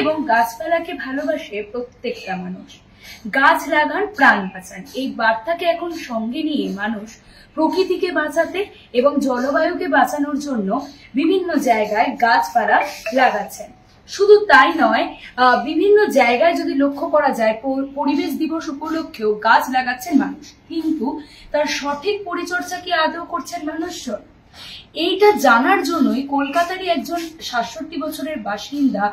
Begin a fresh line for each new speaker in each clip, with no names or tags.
এবং গাছপালাকে ভালোবাসে প্রত্যেকটা মানুষ। গাছ লাগান, প্রাণ বাঁচান, এই বার্তাকে এখন সঙ্গে নিয়ে মানুষ প্রকৃতিকে বাঁচাতে এবং জলবায়ুকে বাঁচানোর জন্য বিভিন্ন জায়গায় গাছপালা লাগাচ্ছেন। শুধু তাই নয়, বিভিন্ন জায়গায় যদি লক্ষ্য করা যায় পরিবেশ দিবস উপলক্ষেও গাছ লাগাচ্ছেন মানুষ, কিন্তু তার সঠিক পরিচর্যা কি আদৌ করছেন মানুষজন? এইটা জানার জন্যই কলকাতারই একজন ৬৭ বছরের বাসিন্দা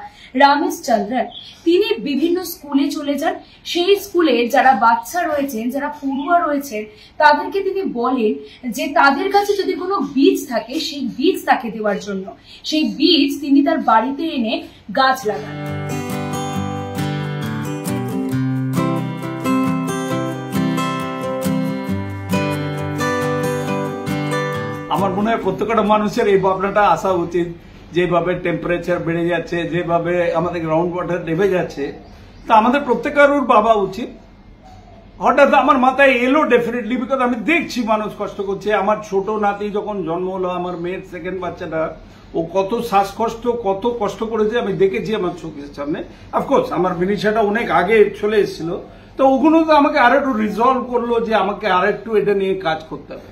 রামেশ চন্দ্রন, তিনি বিভিন্ন স্কুলে চলে যান। সেই স্কুলে যারা বাচ্চা রয়েছেন, যারা পড়ুয়া রয়েছেন, তাদেরকে তিনি বলেন যে তাদের কাছে যদি কোনো বীজ থাকে সেই বীজ তাকে দেওয়ার জন্য। সেই বীজ তিনি তার বাড়িতে এনে গাছ লাগান।
আমার মনে হয় প্রত্যেকটা মানুষের এই ভাবনাটা আসা উচিত। যেভাবে টেম্পারেচার বেড়ে যাচ্ছে, যেভাবে আমাদের গ্রাউন্ড ওয়াটার নেমে যাচ্ছে, তা আমাদের প্রত্যেকের ভাবা উচিত। হঠাৎ আমার মাথায় এলো ডেফিনেটলি, বিকজ আমি দেখছি মানুষ কষ্ট করছে। আমার ছোট নাতি যখন জন্ম হলো, আমার মেয়ের সেকেন্ড বাচ্চাটা, ও কত শ্বাসকষ্ট, কত কষ্ট করেছে আমি দেখেছি আমার চোখের সামনে। অফকোর্স আমার বিনিশাটা অনেক আগে চলে এসেছিল, তো ওগুলো তো আমাকে আরেকটু রিজলভ করলো যে আমাকে আরেকটু এটা নিয়ে কাজ করতে হবে।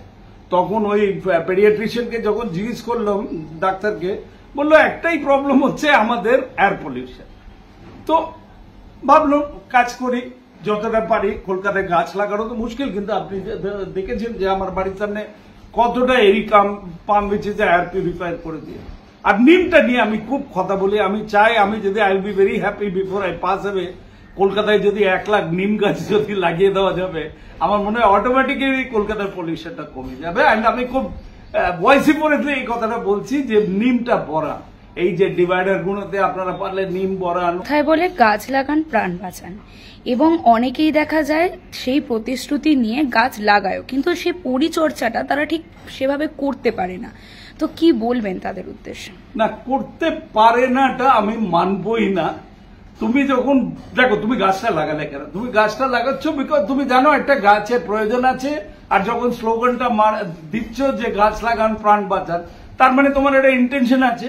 তখন ওই পেডিয়াট্রিশিয়ানকে যখন জিজ্ঞেস করলাম, ডাক্তারকে, বললো একটাই প্রবলেম হচ্ছে আমাদের এয়ার পলিউশন। তো ভাবলাম কাজ করি যতটা পারি। কলকাতায় গাছ লাগানো তো মুশকিল, কিন্তু আপনি দেখেছেন যে আমার বাড়ির সামনে কতটা এরিকাম পাম বেঁচেছে এয়ার পিউরিফায়ার করে দিয়ে। আর নিমটা নিয়ে আমি খুব কথা বলি। আমি চাই, আমি যদি I will be very happy before I pass away, কলকাতায় যদি 1 লাখ নিম গাছ যদি লাগিয়ে দেওয়া যাবে, আমার মনে হয় অটোমেটিক্যালি কলকাতার পলিউশনটা কমে যাবে। অ্যান্ড আমি খুব ভয়েসি পড়েছি এই কথাটা বলছি যে নিমটা বড়া, এই যে ডিভাইডার গুলোতে আপনারা পারলে নিম বড়ান।
কথায় বলে গাছ লাগান, প্রাণ বাঁচান, এবং অনেকেই দেখা যায় সেই প্রতিশ্রুতি নিয়ে গাছ লাগায়ও, কিন্তু সেই পরিচর্যাটা তারা ঠিক সেভাবে করতে পারে না। তো কি বলবেন তাদের উদ্দেশ্যে?
না, করতে পারে নাটা আমি মানবই না। তুমি যখন দেখো, তুমি গাছটা লাগালে কেন? তুমি গাছটা লাগাচ্ছ বিকজ তুমি জানো একটা গাছের প্রয়োজন আছে। আর যখন স্লোগানটা দিচ্ছ যে গাছ লাগান, প্রাণ বাঁচান, তার মানে তোমার একটা ইন্টেনশন আছে।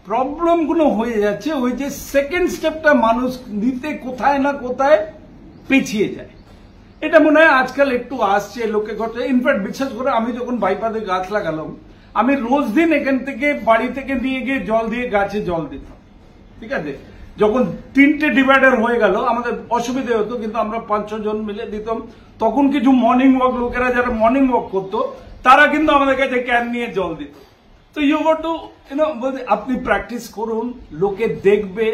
প্রবলেম গুলো হয়ে যাচ্ছে ওই যে সেকেন্ড স্টেপটা মানুষ নিতে কোথায় না কোথায় পিছিয়ে যায়। এটা মনে হয় আজকাল একটু আসছে লোকে ঘটে। ইনফ্যাক্ট বিশ্বাস করে, আমি যখন বাইপাসে গাছ লাগালাম, আমি রোজ দিন এখান থেকে বাড়ি থেকে নিয়ে গিয়ে জল দিয়ে গাছে জল দিতাম, ঠিক আছে? যখন 3টে ডিভাইডার হয়ে গেল আমাদের অসুবিধা হতো, কিন্তু আমরা 5-6 জন মিলে দিতাম। তখন কিছু মর্নিং ওয়াক, লোকেরা যারা মর্নিং ওয়াক করতো, তারা কিন্তু আমাদের কাছে ক্যান নিয়ে জল দিত। তো ইউ গট টু বলতে আপনি প্র্যাকটিস করুন, লোকে দেখবে।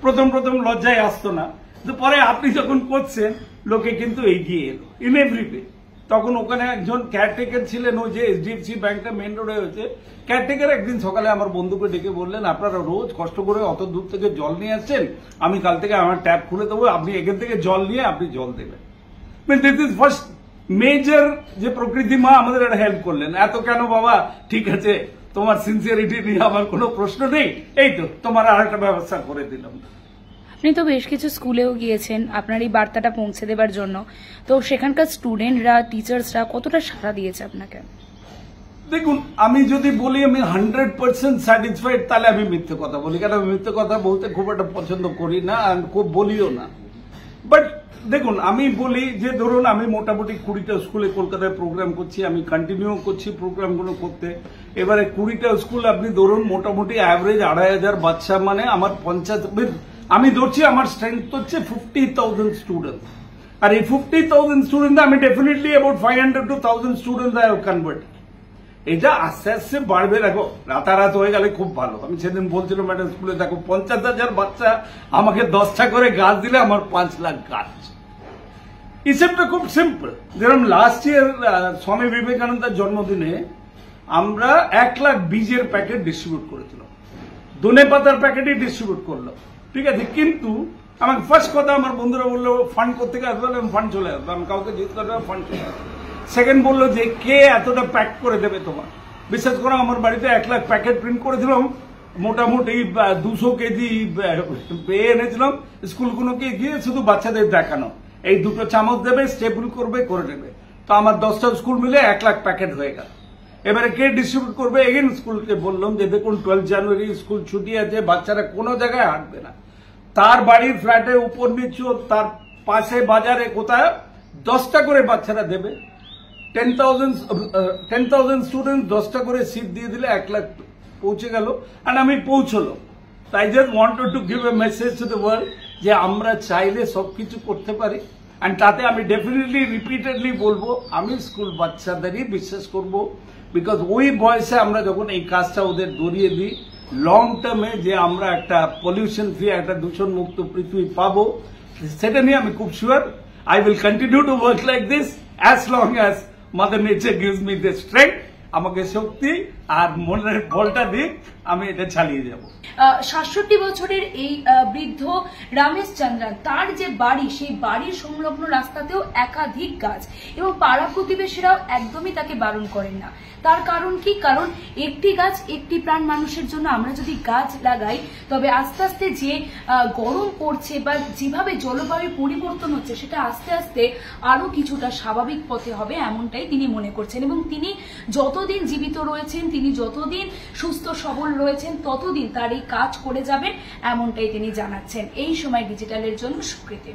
প্রথম লজ্জায় আসতো না, কিন্তু পরে আপনি যখন করছেন লোকে কিন্তু এগিয়ে এলো ইন এভরি ওয়ে। তখন ওখানে একজন কেয়ারটেকার ছিলেন, ওই যে HDFC ব্যাংকটা মেন রোডে হয়েছে। কেয়ারটেকার একদিন সকালে আমার বন্ধুকে ডেকে বললেন, আপনারা রোজ কষ্ট করে অত দূর থেকে জল নিয়ে আসছেন, আমি কাল থেকে আমার ট্যাপ খুলে দেবো, আপনি এখান থেকে জল নিয়ে আপনি জল দেবেন। দিস ইজ ফার্স্ট মেজর যে প্রকৃতি মা আমাদের একটা হেল্প করলেন। এত কেন বাবা, ঠিক আছে, তোমার সিনসিয়ারিটি নিয়ে আমার কোনো প্রশ্ন নেই, এই তো তোমার আর একটা ব্যবস্থা করে দিলাম।
আপনি তো বেশ কিছু স্কুলেও গিয়েছেন আপনার এই বার্তাটা পৌঁছে দেবার জন্য, তো সেখানকার স্টুডেন্টরা, টিচার্সরা কতটা সাড়া দিয়েছে আপনাকে?
দেখুন, আমি যদি বলি আমি 100% স্যাটিসফাইড, তাহলে আমি মিথ্যে কথা বলি। কারণ আমি মিথ্যে কথা বলতে খুব একটা পছন্দ করি না, আর খুব বলিও না। বাট দেখুন, আমি বলি যে ধরুন আমি মোটামুটি 20টা স্কুলে কলকাতায় প্রোগ্রাম করছি, আমি কন্টিনিউ করছি প্রোগ্রামগুলো করতে। এবারে 20টা স্কুল আপনি ধরুন মোটামুটি অ্যাভারেজ 2500 বাচ্চা, মানে আমার 50, আমি ধরছি আমার স্ট্রেংথ হচ্ছে 50,000 স্টুডেন্ট। আর এই 50,000 স্টুডেন্ট আমি definitely about 500 to 1000 student I have convert. এটা আস্তে আস্তে বাড়বে। দেখো, রাতারাত হয়ে গেলে খুব ভালো। আমি সেদিন বলছিলাম একটা স্কুলে, দেখো 50,000 বাচ্চা আমাকে 10টা করে গাছ দিলে আমার 5 লাখ গাছ। হিসেবটা খুব সিম্পল। যেরকম লাস্ট ইয়ার স্বামী বিবেকানন্দের জন্মদিনে আমরা 1 লাখ বীজের প্যাকেট ডিস্ট্রিবিউট করেছিলাম, ধনে পাতার প্যাকেটই ডিস্ট্রিবিউট করলাম, ঠিক আছে? কিন্তু আমাকে ফার্স্ট কথা আমার বন্ধুরা বললো ফান্ড করতে আসবে, ফান্ড চলে আসবে। আমি কাউকে জিজ্ঞেস করলাম, ফান্ড চলে আসবে। সেকেন্ড বললো যে কে এতটা প্যাক করে দেবে তোমার। বিশ্বাস করো, আমার বাড়িতে 1 লাখ প্যাকেট প্রিন্ট করেছিলাম, মোটামুটি 200 কেজি পেয়ে এনেছিলাম স্কুলগুলোকে গিয়ে, শুধু বাচ্চাদের দেখানো, এই 2টো চামচ দেবে, স্টেপল করবে, করে দেবে। তো আমার 10টা স্কুল মিলে 1 লাখ প্যাকেট হয়ে গেল। এবারে কে ডিস্ট্রিবিউট করবে? এগেন স্কুলকে বললাম যে দেখুন 12 জানুয়ারি স্কুল ছুটি আছে, বাচ্চারা কোনো জায়গায় হাঁটবে না। তার বাড়ির ফ্ল্যাটে উপর নিচু, তার পাশে বাজারে কোথায় 10টা করে বাচ্চারা দেবে। 10,000 স্টুডেন্ট 10টা করে সিট দিয়ে দিলে 1 লাখ পৌঁছে গেল, আর আমি পৌঁছলো। তাই just wanted to give a message to the world যে আমরা চাইলে সবকিছু করতে পারি। অ্যান্ড তাতে আমি ডেফিনেটলি রিপিটেডলি বলবো, আমি স্কুল বাচ্চাদেরই বিশ্বাস করব, বিকজ ওই বয়সে আমরা যখন এই কাজটা ওদের ধরিয়ে দিই, লং টার্মে যে আমরা একটা পলিউশন ফ্রি, একটা দূষণ মুক্ত পৃথিবী পাবো, সেটা নিয়ে আমি খুব sure. I will continue to work like this as long as Mother Nature gives me the strength, আমাকে শক্তি আর মনের বলটা দিক, আমি এটা চালিয়ে যাব।
67 বছরের এই বৃদ্ধ রমেশ চন্দ্রন, তার যে বাড়ি, সেই বাড়ির সংলগ্ন রাস্তাতেও একাধিক গাছ, এবং পাড়া প্রতিবেশীরাও একদমই তাকে বারণ করেন না। তার কারণ কি? কারণ একটি গাছ একটি প্রাণ মানুষের জন্য আমরা যদি গাছ লাগাই, তবে আস্তে আস্তে যে গরম পড়ছে বা যেভাবে জলবায়ুর পরিবর্তন হচ্ছে, সেটা আস্তে আস্তে আরো কিছুটা স্বাভাবিক পথে হবে, এমনটাই তিনি মনে করছেন। এবং তিনি যতদিন জীবিত রয়েছেন, তিনি যতদিন সুস্থ সবল রয়েছেন, ততদিন তার এই কাজ করে যাবেন, এমনটাই তিনি জানাচ্ছেন। এই সময় ডিজিটালের জন্য সুকৃতি।